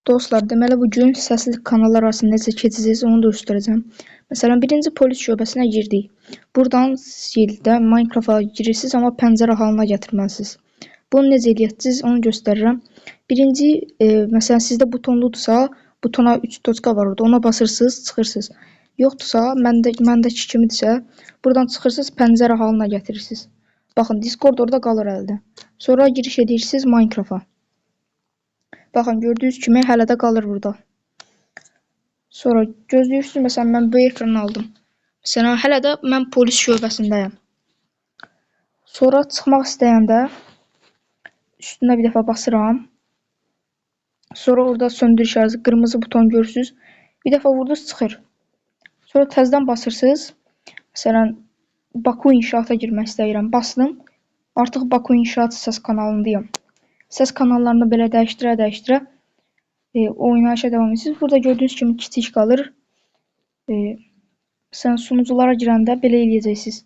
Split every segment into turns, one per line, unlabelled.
Dostlar, deməli bugün səsli kanallar arasında necə keçəcəyik onu da göstərəcəm. Məsələn, birinci polis şöbəsinə girdik. Buradan sildə Minecraft-a girirsiniz, amma pəncərə halına gətirməlisiniz. Bunu necə edəcəksiniz onu göstərirəm. Birinci, məsələn sizdə butonludursa, butona 3 toçka var orada. Ona basırsınız, çıxırsınız. Yoxdursa, məndəki kimidirsə, buradan çıxırsınız, pəncərə halına gətirirsiniz. Baxın, Discord orada qalır əldə. Sonra giriş edirsiniz Minecraft-a. Baxın, gördüyünüz kimi hələ də qalır burada. Sonra gözləyirsiniz, məsələn, mən bu ekranı aldım. Məsələn, hələ də mən polis şöbəsindəyəm. Sonra çıxmaq istəyəndə üstünə bir dəfə basıram. Sonra orada söndür işarəsi, qırmızı buton görürsünüz. Bir dəfə vurdunuz, çıxır. Sonra təzədən basırsınız. Məsələn, Baku inşaata girmək istəyirəm. Basdım. Artıq Baku inşaat səs kanalındayım. Səs kanallarını belə dəyişdirə-dəyişdirə oynayışa davam edirsiniz. Burada gördüyünüz kimi kiçik qalır. Məsələn, sunuculara girəndə belə eləyəcəksiniz.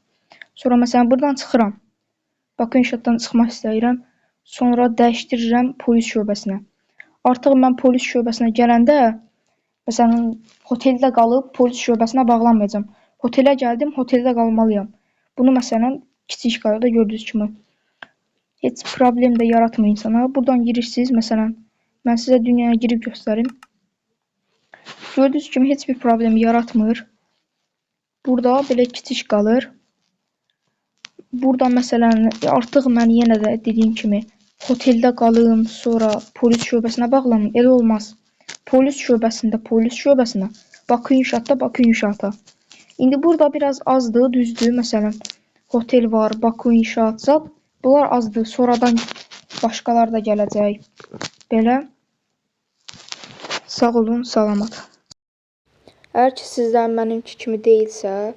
Sonra məsələn, buradan çıxıram. Bakı inşaatdan çıxmaq istəyirəm. Sonra dəyişdirirəm polis şöbəsinə. Artıq mən polis şöbəsinə gələndə, məsələn, hoteldə qalıb polis şöbəsinə bağlanmayacağam. Hotelə gəldim, hoteldə qalmalıyam. Bunu məsələn, kiçik qalırda gördüyünüz kimi. Heç problem də yaratmır insana. Buradan girirsiniz, məsələn, mən sizə dünyaya girib göstərim. Gördüyünüz kimi heç bir problem yaratmır. Burada belə kiçik qalır. Burada məsələn, artıq mən yenə də dediyim kimi hoteldə qalım, sonra polis şöbəsinə bağlanım. Elə olmaz. Polis şöbəsinə, Bakı inşaatda, Bakı inşaata. İndi burada biraz azdır, düzdür. Məsələn, hotel var, Bakı inşaat zat. Bunlar azdır. Sonradan başqalar da gələcək. Belə. Sağ olun, salamat. Əgər ki sizdə mənimki kimi deyilsə,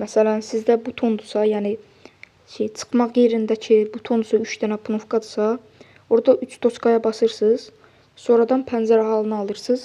məsələn sizdə butondursa, yəni çıxmaq yerindəki butondursa, 3 dənə pnovkadırsa, orada 3 toçkaya basırsınız. Sonradan pəncərə halına alırsınız.